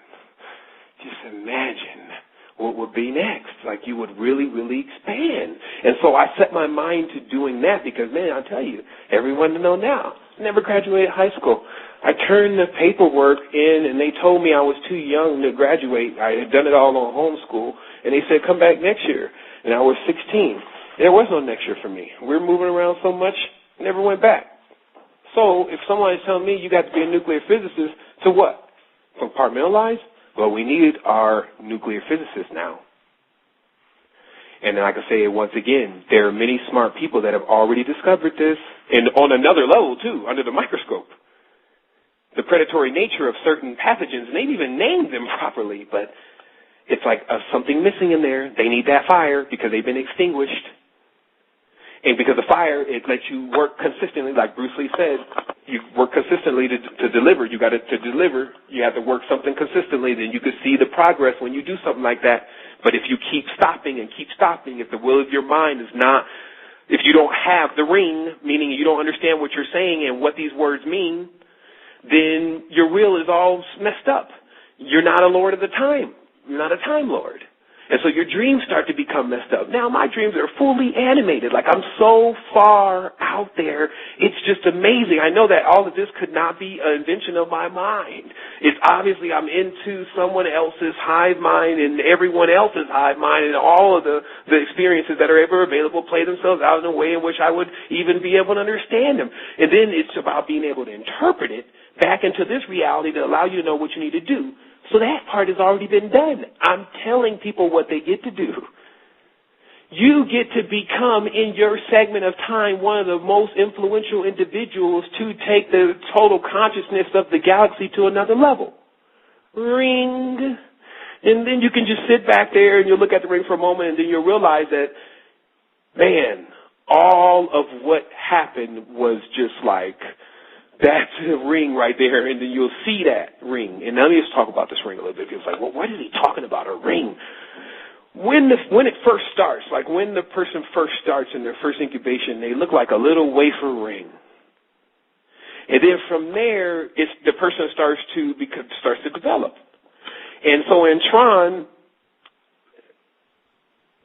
S1: just imagine what would be next. Like you would really, really expand. And so I set my mind to doing that because, man, I'll tell you, everyone to know now, I never graduated high school. I turned the paperwork in, and they told me I was too young to graduate. I had done it all on homeschool, and they said, come back next year. And I was 16. There was no next year for me. We were moving around so much, I never went back. So if someone's telling me you got to be a nuclear physicist, to what? Compartmentalize? Well, we need our nuclear physicists now. And then I can say it once again, there are many smart people that have already discovered this, and on another level, too, under the microscope. The predatory nature of certain pathogens, and they've even named them properly, but it's like something missing in there. They need that fire because they've been extinguished. And because of fire, it lets you work consistently, like Bruce Lee said. You work consistently to deliver. You got to deliver. You have to work something consistently. Then you can see the progress when you do something like that. But if you keep stopping, if the will of your mind is not, if you don't have the ring, meaning you don't understand what you're saying and what these words mean, then your will is all messed up. You're not a lord of the time. You're not a time lord. And so your dreams start to become messed up. Now my dreams are fully animated. Like I'm so far out there. It's just amazing. I know that all of this could not be an invention of my mind. It's obviously I'm into someone else's hive mind and everyone else's hive mind, and all of the experiences that are ever available play themselves out in a way in which I would even be able to understand them. And then it's about being able to interpret it back into this reality to allow you to know what you need to do. So that part has already been done. I'm telling people what they get to do. You get to become, in your segment of time, one of the most influential individuals to take the total consciousness of the galaxy to another level. Ring. And then you can just sit back there and you'll look at the ring for a moment, and then you'll realize that man, all of what happened was just like, that's a ring right there, and then you'll see that ring. And now let's talk about this ring a little bit. It's like, well, what is he talking about, a ring? When it first starts, like when the person first starts in their first incubation, they look like a little wafer ring. And then from there, the person starts to develop. And so in Tron,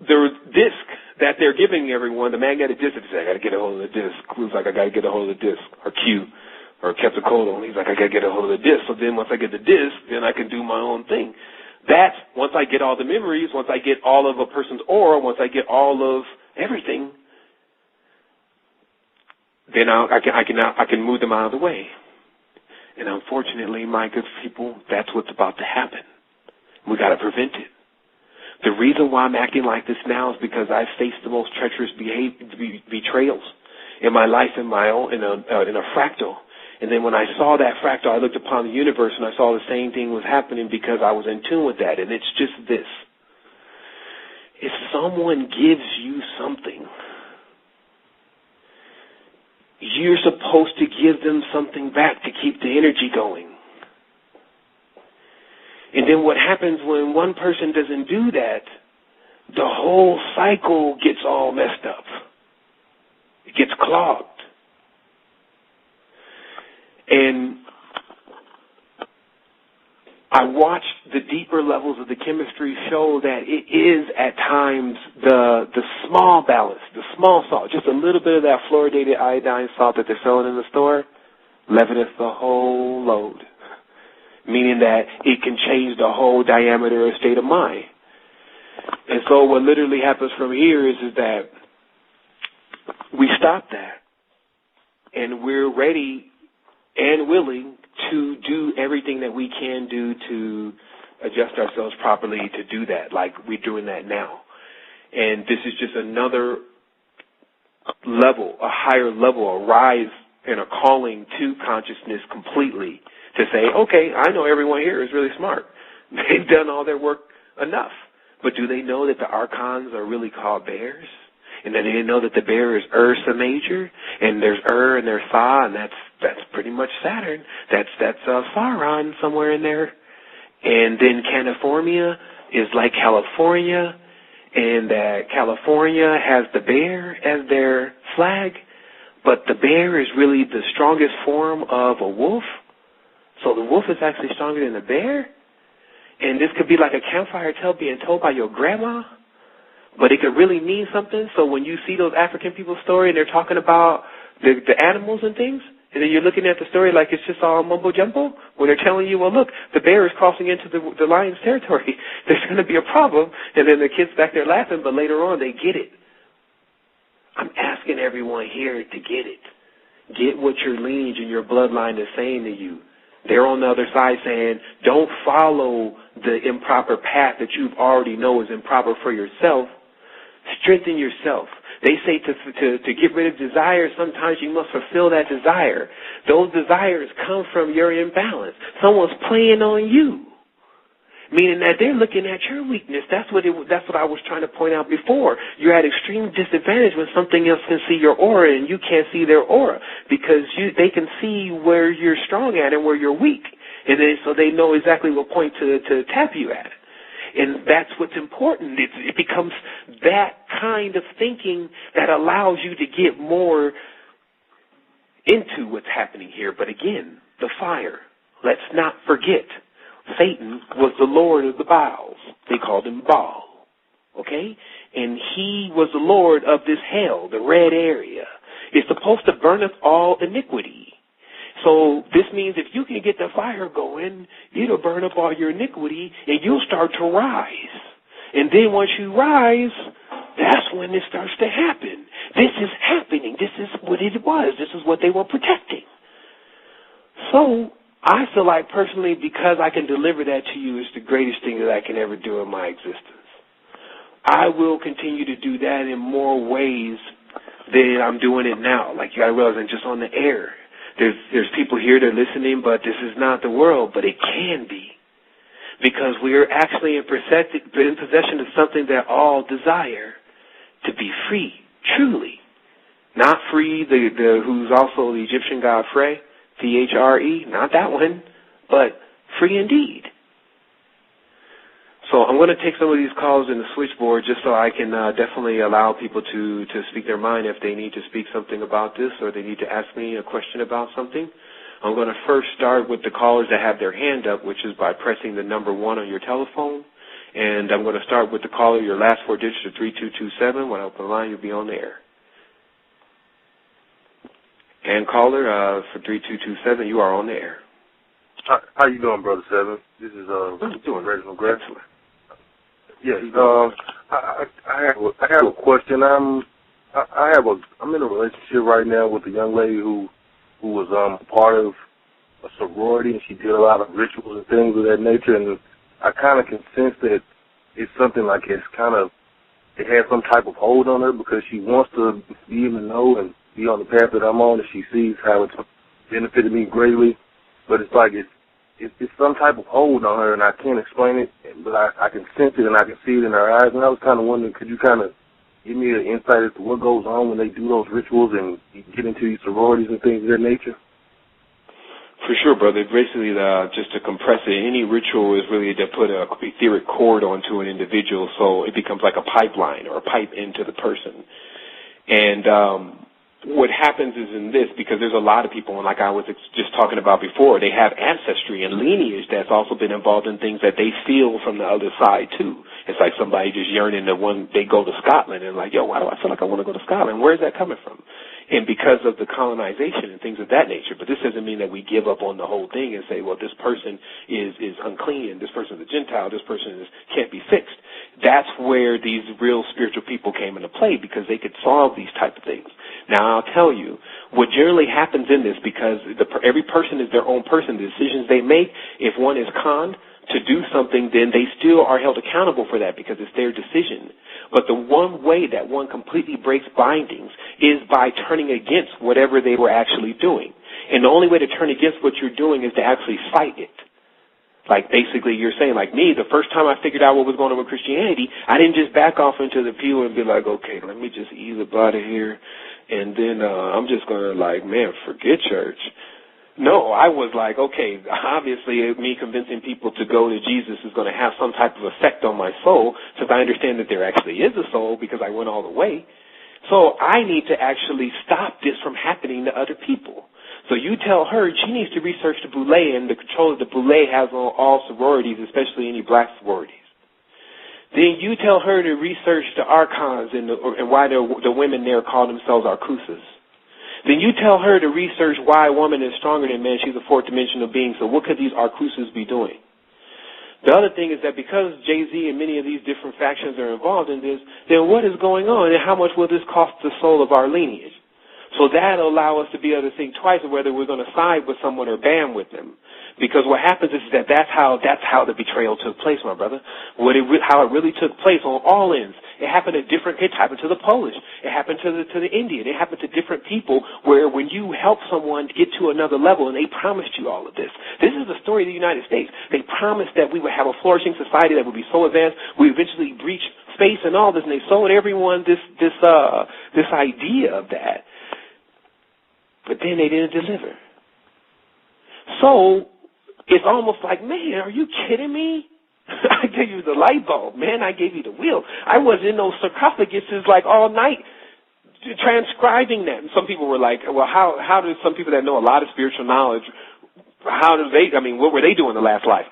S1: the disc that they're giving everyone, the magnetic disc, they say, I got to get a hold of the disc. Clue's like, I got to get a hold of the disc. Or Q, or Quetzalcoatl, he's like, I got to get a hold of the disc. So then once I get the disc, then I can do my own thing. That's once I get all the memories, once I get all of a person's aura, once I get all of everything, then I can move them out of the way. And unfortunately, my good people, that's what's about to happen. We got to prevent it. The reason why I'm acting like this now is because I've faced the most treacherous betrayals in my life, in a fractal. And then when I saw that fractal, I looked upon the universe and I saw the same thing was happening because I was in tune with that. And it's just this. If someone gives you something, you're supposed to give them something back to keep the energy going. And then what happens when one person doesn't do that, the whole cycle gets all messed up. It gets clogged. And I watched the deeper levels of the chemistry show that it is at times the small balance, the small salt, just a little bit of that fluoridated iodine salt that they're selling in the store, leaveneth the whole load, meaning that it can change the whole diameter or state of mind. And so what literally happens from here is that we stop that, and we're ready and willing to do everything that we can do to adjust ourselves properly to do that, like we're doing that now. And this is just another level, a higher level, a rise and a calling to consciousness completely to say, okay, I know everyone here is really smart. They've done all their work enough. But do they know that the archons are really called bears? And then they know that the bear is Ursa major, and there's and there's Sa, and that's pretty much Saturn. That's Sauron somewhere in there. And then California is like California, and that California has the bear as their flag, but the bear is really the strongest form of a wolf. So the wolf is actually stronger than the bear. And this could be like a campfire tale being told by your grandma. But it could really mean something. So when you see those African people's story and they're talking about the animals and things, and then you're looking at the story like it's just all mumbo jumbo, when they're telling you, well, look, the bear is crossing into the lion's territory. There's going to be a problem. And then the kids back there laughing, but later on they get it. I'm asking everyone here to get it. Get what your lineage and your bloodline is saying to you. They're on the other side saying, don't follow the improper path that you already know is improper for yourself. Strengthen yourself. They say to get rid of desire, sometimes you must fulfill that desire. Those desires come from your imbalance. Someone's playing on you, meaning that they're looking at your weakness. That's what I was trying to point out before. You're at extreme disadvantage when something else can see your aura and you can't see their aura because they can see where you're strong at and where you're weak, and then so they know exactly what point to tap you at. And that's what's important. It becomes that kind of thinking that allows you to get more into what's happening here. But again, the fire. Let's not forget, Satan was the lord of the Baals. They called him Baal. Okay? And he was the lord of this hell, the red area. It's supposed to burn up all iniquity. So this means if you can get the fire going, it'll burn up all your iniquity and you'll start to rise. And then once you rise, that's when it starts to happen. This is happening. This is what it was. This is what they were protecting. So I feel like personally, because I can deliver that to you, is the greatest thing that I can ever do in my existence. I will continue to do that in more ways than I'm doing it now. Like you got to realize I'm just on the air. There's people here that are listening, but this is not the world, but it can be. Because we are actually in possession of something that all desire, to be free, truly. Not Free, who's also the Egyptian god Frey, Thre, not that one, but free indeed. So I'm going to take some of these calls in the switchboard just so I can definitely allow people to speak their mind if they need to speak something about this or they need to ask me a question about something. I'm going to first start with the callers that have their hand up, which is by pressing the number 1 on your telephone. And I'm going to start with the caller, your last 4 digits are 3227. When I open the line, you'll be on the air. And caller, for 3227, you are on the air.
S2: How you doing, Brother Sevan? This is
S1: doing
S2: Reginald Grant.
S1: Excellent.
S2: Yeah, I have a question. I'm in a relationship right now with a young lady who was part of a sorority, and she did a lot of rituals and things of that nature, and I kind of can sense that it's something like it has some type of hold on her because she wants to be in the know and be on the path that I'm on, and she sees how it's benefited me greatly, but it's like it's some type of hold on her, and I can't explain it, but I can sense it and I can see it in her eyes, and I was kind of wondering, could you kind of give me an insight as to what goes on when they do those rituals and get into these sororities and things of that nature?
S1: For sure, brother. Basically, just to compress it, any ritual is really to put an etheric cord onto an individual so it becomes like a pipeline or a pipe into the person. And what happens is in this, because there's a lot of people, and like I was just talking about before, they have ancestry and lineage that's also been involved in things that they feel from the other side, too. It's like somebody just yearning to they go to Scotland and like, yo, why do I feel like I want to go to Scotland? Where's that coming from? And because of the colonization and things of that nature. But this doesn't mean that we give up on the whole thing and say, well, this person is unclean, this person is a Gentile, this person can't be fixed. That's where these real spiritual people came into play because they could solve these type of things. Now, I'll tell you, what generally happens in this, because every person is their own person, the decisions they make, if one is conned to do something, then they still are held accountable for that because it's their decision. But the one way that one completely breaks bindings is by turning against whatever they were actually doing. And the only way to turn against what you're doing is to actually fight it. Like basically you're saying, like me, the first time I figured out what was going on with Christianity, I didn't just back off into the pew and be like, okay, let me just ease up out of here. And then I'm just going to like, man, forget church. No, I was like, okay, obviously me convincing people to go to Jesus is going to have some type of effect on my soul since I understand that there actually is a soul because I went all the way. So I need to actually stop this from happening to other people. So you tell her she needs to research the Boule and the control that the Boule has on all sororities, especially any black sororities. Then you tell her to research the archons and why the women there call themselves archusas. Then you tell her to research why a woman is stronger than man. She's a fourth dimensional being. So what could these archusas be doing? The other thing is that because Jay-Z and many of these different factions are involved in this, then what is going on and how much will this cost the soul of our lineage? So that'll allow us to be able to think twice of whether we're going to side with someone or band with them. Because what happens is that that's how the betrayal took place, my brother. How it really took place on all ends. It happened to the Polish. It happened to the Indian. It happened to different people where when you help someone get to another level and they promised you all of this. This is the story of the United States. They promised that we would have a flourishing society that would be so advanced we eventually breach space and all this, and they sold everyone this idea of that. But then they didn't deliver. So it's almost like, man, are you kidding me? I gave you the light bulb, man. I gave you the wheel. I was in those sarcophaguses like all night transcribing them. Some people were like, well, how do some people that know a lot of spiritual knowledge, what were they doing in the last life?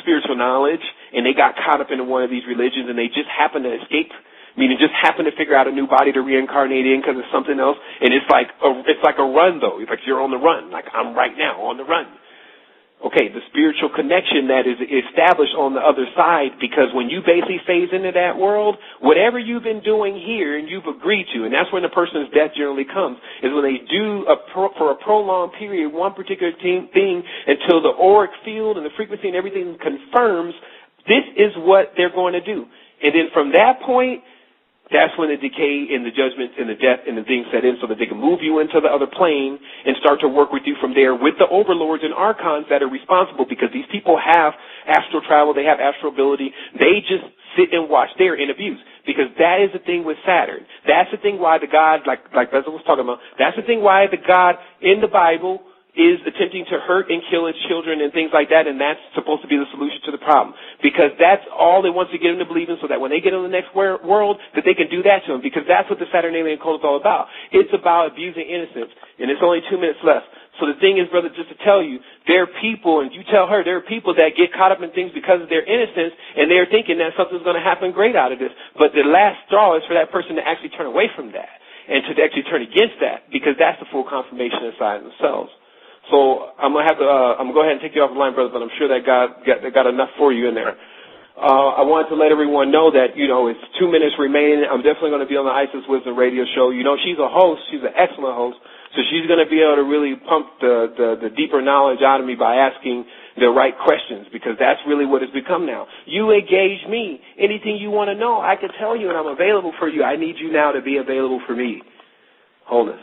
S1: Spiritual knowledge, and they got caught up into one of these religions and they just happened to escape. Meaning just happen to figure out a new body to reincarnate in because it's something else. And it's like a run, though. It's like you're on the run. Like I'm right now on the run. Okay, the spiritual connection that is established on the other side, because when you basically phase into that world, whatever you've been doing here and you've agreed to, and that's when the person's death generally comes, is when they do for a prolonged period one particular thing until the auric field and the frequency and everything confirms this is what they're going to do. And then from that point, that's when the decay and the judgment and the death and the things set in so that they can move you into the other plane and start to work with you from there with the overlords and archons that are responsible, because these people have astral travel, they have astral ability. They just sit and watch. They're in abuse, because that is the thing with Saturn. That's the thing why the God, like Bezos was talking about, that's the thing why the God in the Bible is attempting to hurt and kill its children and things like that, and that's supposed to be the solution to the problem, because that's all they want to get them to believe in, so that when they get in the next world, that they can do that to them, because that's what the Saturnalian cult is all about. It's about abusing innocence, and it's only 2 minutes left. So the thing is, brother, just to tell you, there are people, and you tell her, there are people that get caught up in things because of their innocence, and they're thinking that something's going to happen great out of this, but the last straw is for that person to actually turn away from that, and to actually turn against that, because that's the full confirmation inside themselves. So I'm gonna go ahead and take you off the line, brother, but I'm sure that got enough for you in there. I wanted to let everyone know that, it's 2 minutes remaining. I'm definitely going to be on the Isis Wisdom radio show. She's a host. She's an excellent host. So she's going to be able to really pump the deeper knowledge out of me by asking the right questions, because that's really what it's become now. You engage me. Anything you want to know, I can tell you, and I'm available for you. I need you now to be available for me. Wholeness.